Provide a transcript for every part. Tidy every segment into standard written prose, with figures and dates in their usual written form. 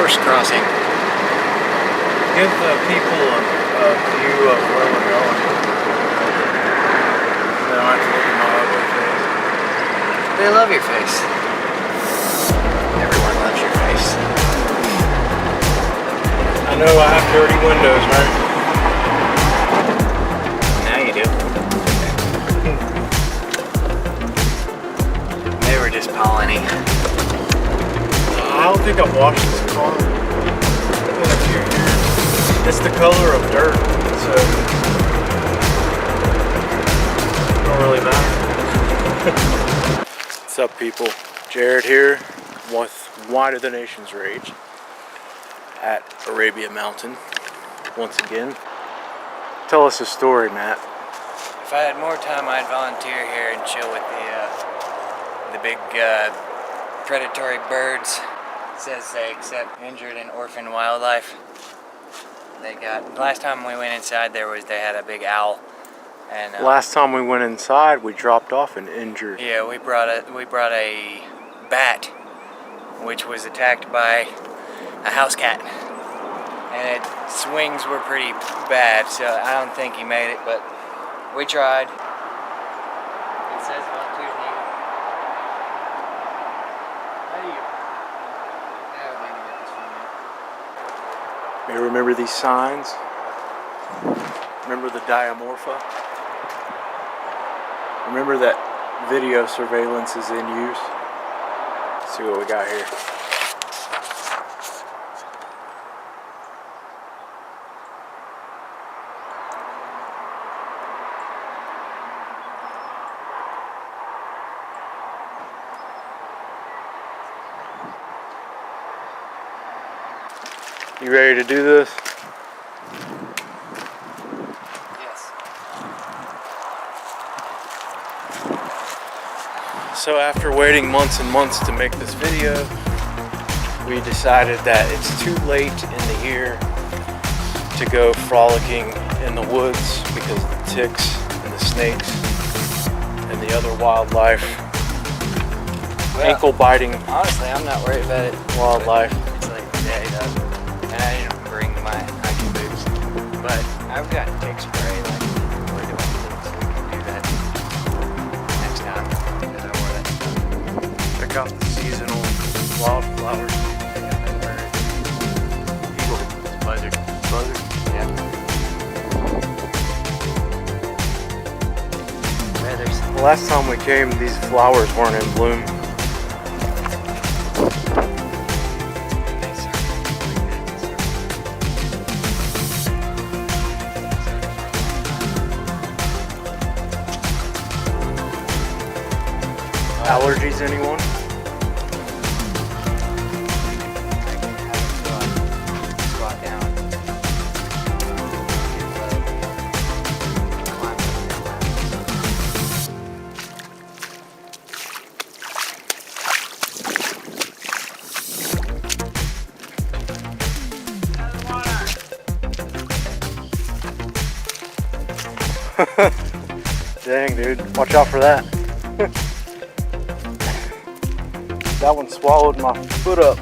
horse crossing. Give the people a view of where we're going. They don't have to look at my ugly face. They love your face. Everyone loves your face. I know I have dirty windows, right? Now you do. They were just pollinating. I don't think I've washed this car in a few years. It's the color of dirt, so it don't really matter. What's up, people? Jared here with Why Do the Nations Rage at Arabia Mountain once again. Tell us a story, Matt. If I had more time, I'd volunteer here and chill with the big predatory birds. It says they accept injured and orphaned wildlife. They got, last time we went inside they had a big owl. And last time we went inside, we dropped off an injured. Yeah, we brought a bat, which was attacked by a house cat, and its swings were pretty bad. So I don't think he made it, but we tried. It says volunteers needed. How do you? I haven't even got this one yet. You remember these signs? Remember the diamorpha? Remember that video surveillance is in use? Let's see what we got here. You ready to do this? Yes. So after waiting months and months to make this video, we decided that it's too late in the year to go frolicking in the woods because of the ticks and the snakes and the other wildlife, ankle biting Honestly, I'm not worried about it. wildlife. It's like the day though. And I didn't bring my hiking boots. But I've got tick spray, like we're doing things, so we can do that next time. Because I wore that stuff. Check out the seasonal wildflowers. Check out that bird. Eagle. It's buzzard. Buzzard. Yeah. Feathers. The last time we came, these flowers weren't in bloom. Allergies, anyone? I can have it squat down. Get low. Climb up that ladder. Dang, dude. Watch out for that. That one swallowed my foot up.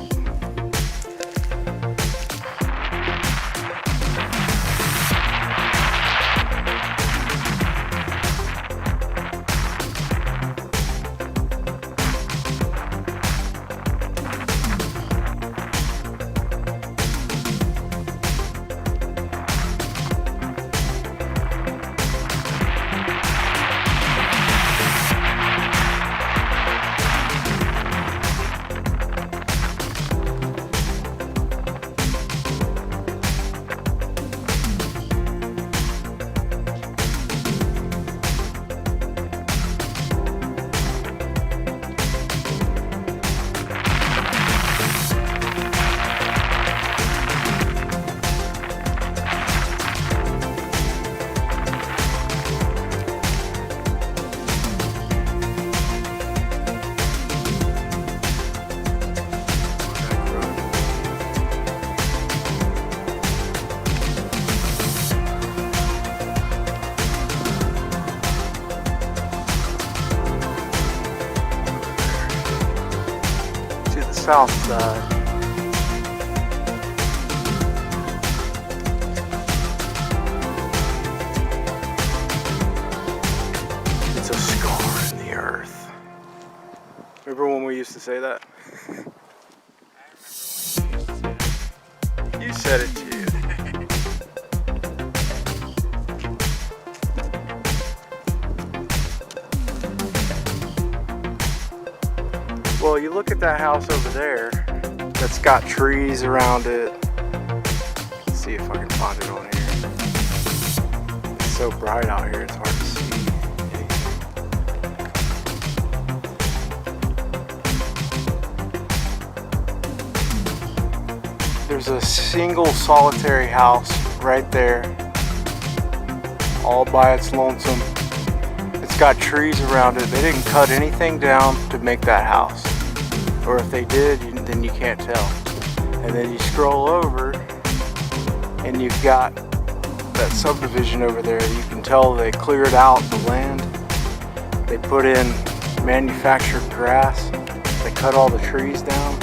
south side. Remember when we used to say that? You said it to you. Well, you look at that house over there that's got trees around it. Let's see if I can find it on here. It's so bright out here, it's hard to see. There's a single solitary house right there, all by its lonesome. It's got trees around it. They didn't cut anything down to make that house. Or if they did, then you can't tell. And then you scroll over and you've got that subdivision over there. You can tell they cleared out the land. They put in manufactured grass. They cut all the trees down.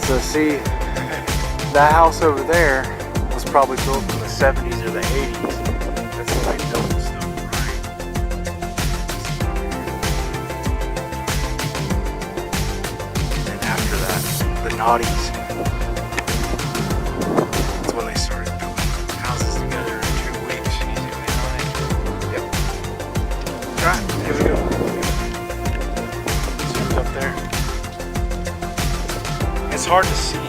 So see, that house over there was probably built in the 70s or the 80s. That's when they built the stuff, right? And after that, the naughties. That's when they started building houses together in 2 weeks. Yep. Alright, here we go. Zoomed up there. It's hard to see it.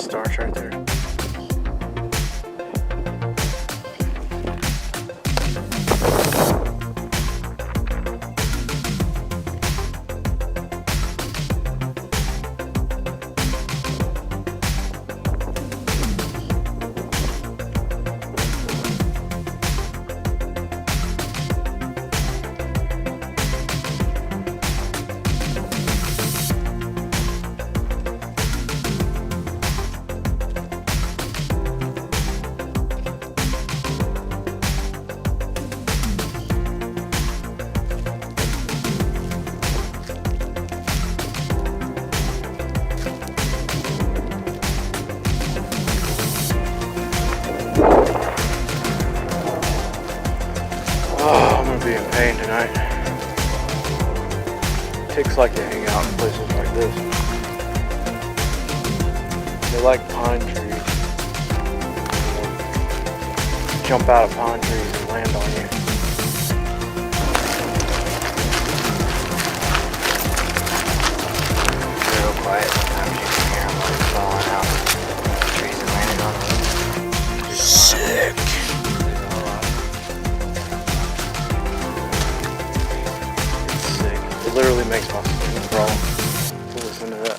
Stars right there. Oh, I'm gonna be in pain tonight. Ticks like to hang out in places like this. They like pine trees. Jump out of pine trees and land on you. Real quiet. Sometimes you can hear them like falling out. Trees are landing on them. Sick. It literally makes my skin crawl to listen to that.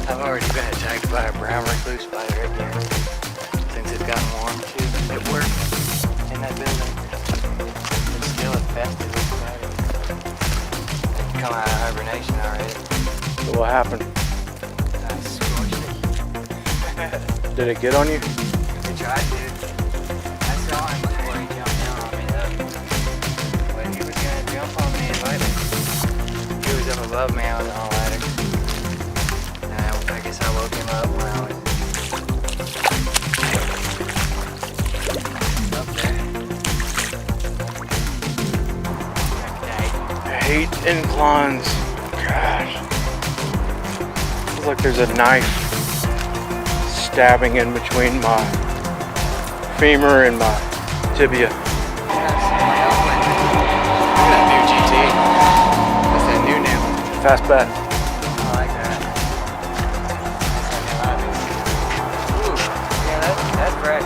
I've already been attacked by a brown recluse spider again since it's gotten warm too. It worked in that building. It's still infested with spiders. They've come out of hibernation already. So what happened? I scorched it. Did it get on you? He tried to. I saw him before he jumped down on me though. But he was gonna jump on me and bite me. He was up above me, I was on a ladder. I guess I woke him up when I was up there. I hate inclines. Gosh. Feels like there's a knife stabbing in between my femur and my tibia. Look at that new GT. What's that new name? Fastback. I like that. Ooh, yeah, that's right.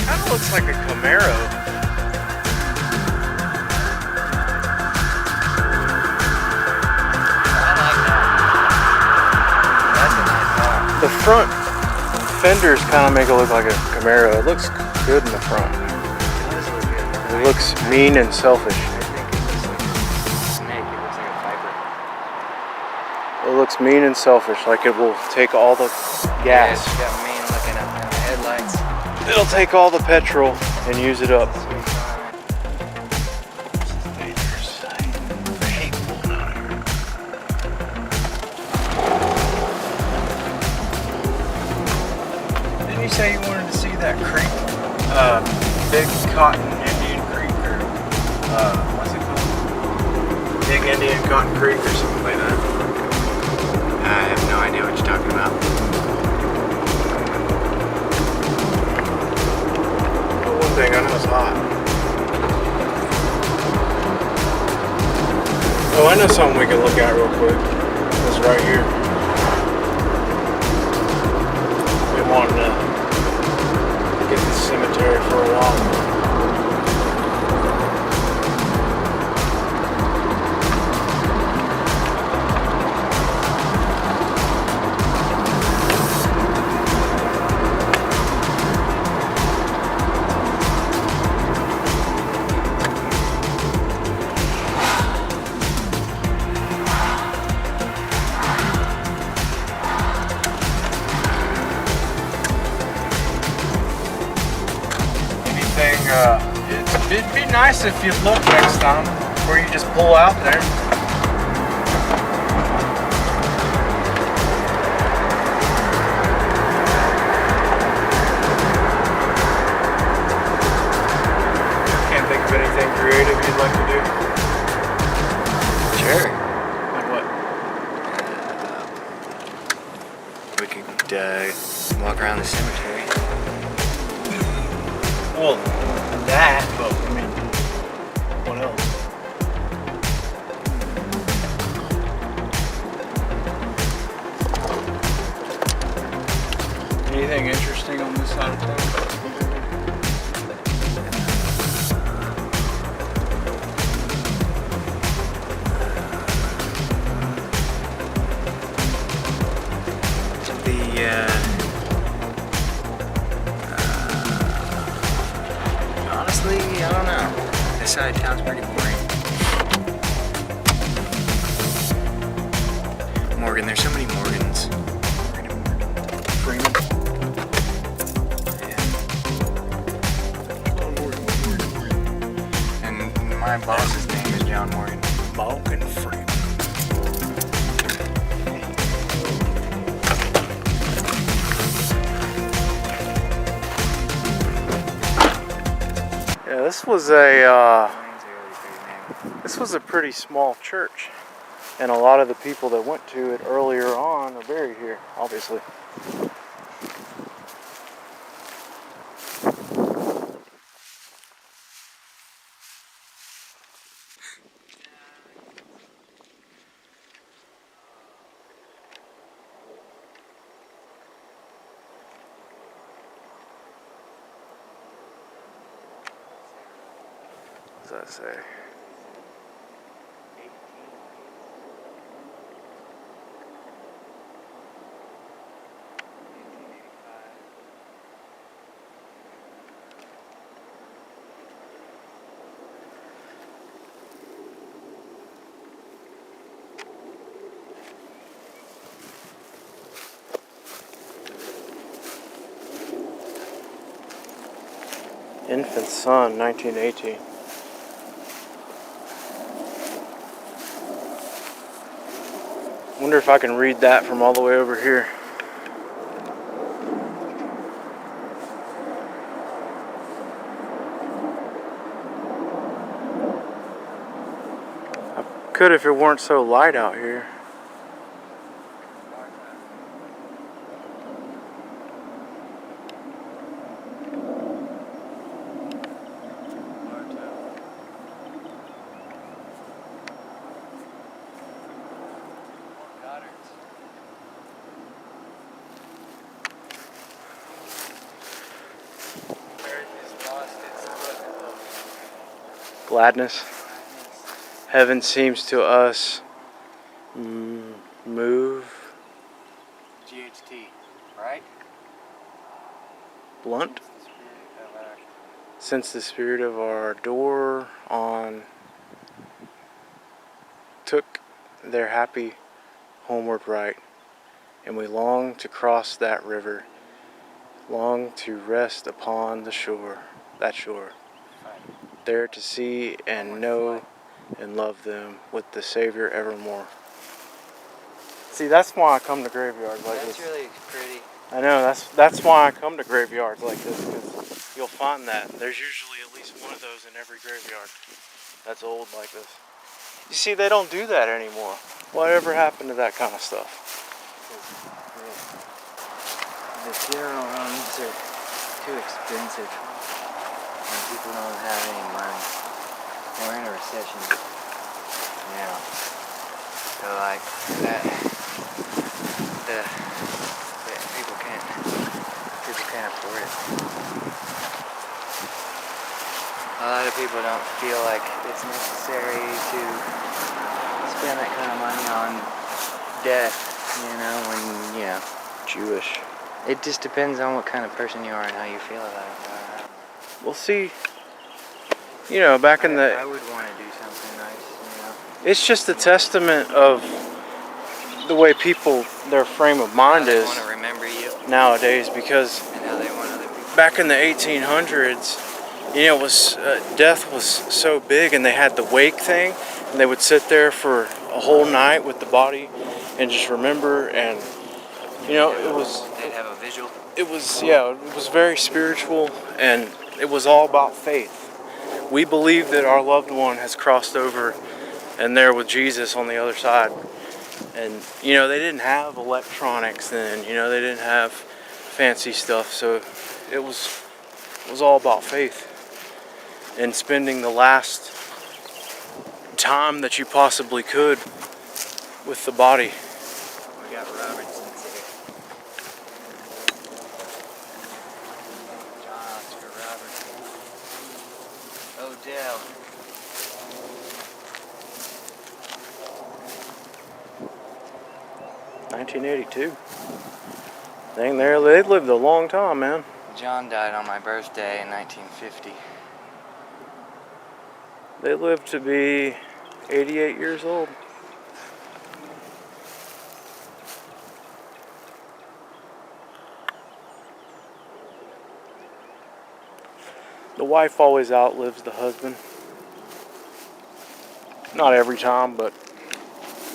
Kind of looks like a Camaro. I like that. That's a nice car. The front fenders kind of make it look like a Camaro. It looks good in the front. It does look good. It looks mean and selfish. I think it looks like a snake. It looks like a viper. It looks mean and selfish, like it will take all the Yeah, gas. it's got mean looking at the headlights. It'll take all the petrol and use it up. Didn't you say you wanted to see that creek? Big Cotton Indian Creek, or what's it called? Big Indian Cotton Creek or something like that. I have no idea what you're talking about. Well, one thing, I know it's hot. Oh, I know something we can look at real quick. This right here. Been wanting to get the cemetery for a while. It'd be nice if you'd look next time before you just pull out there. Can't think of anything creative you'd like to do. Sure. Like what? walk around the cemetery. Well, that, but I mean, what else? Anything interesting on this side of town? Honestly, I don't know. This side of town's pretty boring. Morgan, there's so many Morgans. Freeman. Yeah. And my boss's name is John Morgan. Morgan Freeman. Yeah, this was a pretty small church, and a lot of the people that went to it earlier on are buried here, obviously. What does that say? Infant Son, 1918. Wonder if I can read that from all the way over here. I could if it weren't so light out here. Gladness. Heaven seems to us move. GHT, right? Blunt. Since the spirit of our door on took their happy homeward right, and we long to cross that river, long to rest upon the shore, that shore, there to see and know and love them with the Savior evermore. See, that's why I come to graveyards like this. That's really pretty. I know, that's why I come to graveyards like this, because you'll find that there's usually at least one of those in every graveyard that's old like this. You see, they don't do that anymore. Whatever happened to that kind of stuff? The funeral homes are too expensive, and people don't have any money. We're in a recession now, so like that, people can't afford it. A lot of people don't feel like it's necessary to spend that kind of money on death, when, Jewish. it just depends on what kind of person you are and how you feel about it. Well, see, back in the... I would want to do something nice, It's just a testament of the way people, their frame of mind is want to remember you nowadays, because and how they want other people. back in the 1800s, it was death was so big, and they had the wake thing, and they would sit there for a whole night with the body and just remember, and They'd have a visual. it was very spiritual, and it was all about faith. We believe that our loved one has crossed over and there with Jesus on the other side, And you know, they didn't have electronics then, you know, they didn't have fancy stuff, so it was all about faith and spending the last time that you possibly could with the body. We got Robertson's here. John Oscar Robertson. Odell. $1982. Dang, they lived a long time, man. John died on my birthday in 1950. They lived to be 88 years old. The wife always outlives the husband. Not every time, but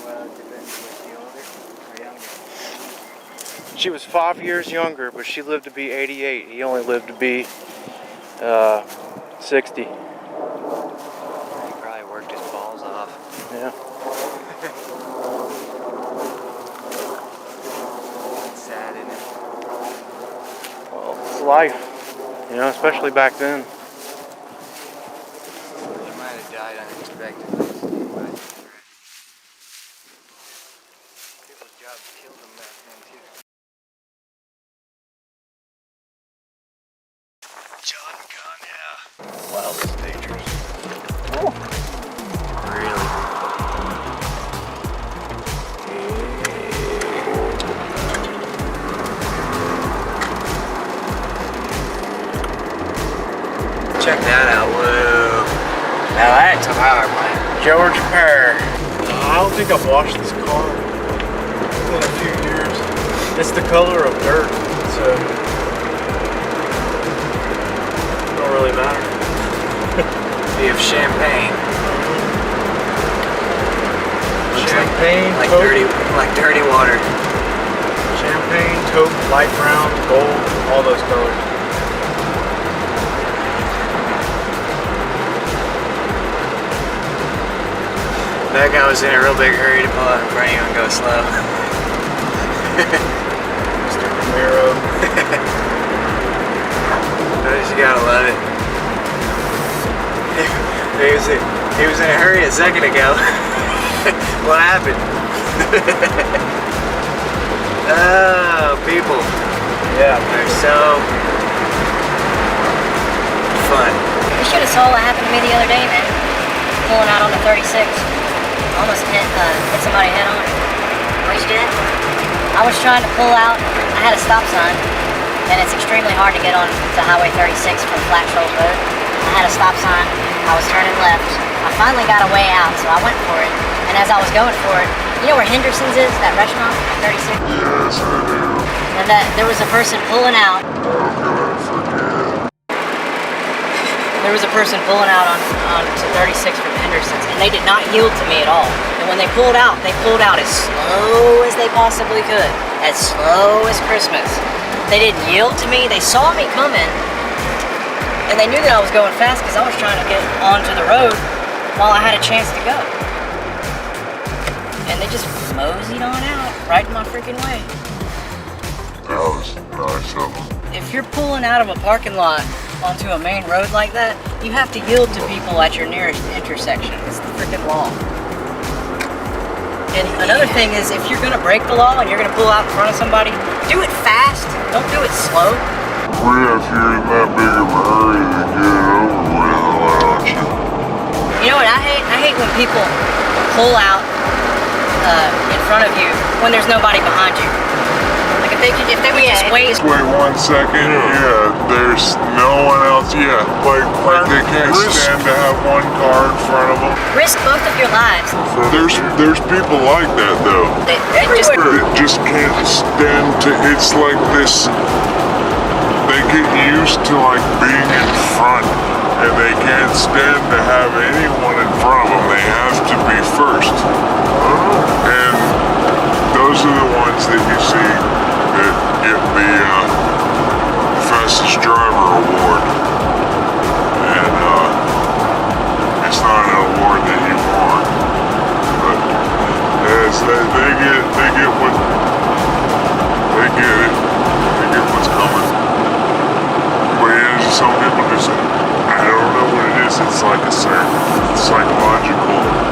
Well, it depends if you're older or younger. she was 5 years younger, but she lived to be 88. He only lived to be 60. He probably worked his balls off. Yeah. It's sad, isn't it? Well, it's life. You know, especially back then. He might have died unexpectedly. So you might be correct. People's jobs killed them back then, too. John Gunn, yeah. Wildest natures. Really? Check that out, whoa. Now that's a power plant. George Pear. I don't think I've washed this car in a few years. It's the color of dirt, so it don't really matter. You have champagne. Looks Champagne, like taupe, dirty water. champagne, taupe, light brown, gold, all those colors. That guy was in a real big hurry to pull out in front of you and go slow. Mr. Romero. You gotta love it. He was in a hurry a second ago. What happened? Oh, people. Yeah. They're so fun. You should have saw what happened to me the other day, man. Pulling out on the 36. Almost hit somebody head on. What'd you do? I was trying to pull out. I had a stop sign, and it's extremely hard to get on to Highway 36 from Flat Shoals Road. I had a stop sign. I was turning left. I finally got a way out, so I went for it. And as I was going for it, you know where Henderson's is, that restaurant at 36? Yes, I do. And there was a person pulling out. There was a person pulling out on to 36 from Henderson's, and they did not yield to me at all. And when they pulled out as slow as they possibly could, as slow as Christmas. They didn't yield to me. They saw me coming, and they knew that I was going fast because I was trying to get onto the road while I had a chance to go. And they just moseyed on out, right in my freaking way. That was nice of them. If you're pulling out of a parking lot onto a main road like that, you have to yield to people at your nearest intersection. It's the freaking law. And another thing is, if you're gonna break the law and you're gonna pull out in front of somebody, do it fast. Don't do it slow. Well, if you're in that big of a hurry to get it over with, why don't you? You know what I hate? I hate when people pull out in front of you when there's nobody behind you. Like if they would just wait. Wait 1 second, yeah, there's no one else, yeah. Like they can't stand to have one car in front of them. Risk both of your lives. There's people like that though. They Just can't stand to, it's like this, they get used to like being in front and they can't stand to have anyone in front of them. They have to be first. And those are the ones that you see that get the fastest driver award. And it's not an award that you want, but as they get it. I get what's coming. But yeah, just some people just, I don't know what it is. It's like a certain psychological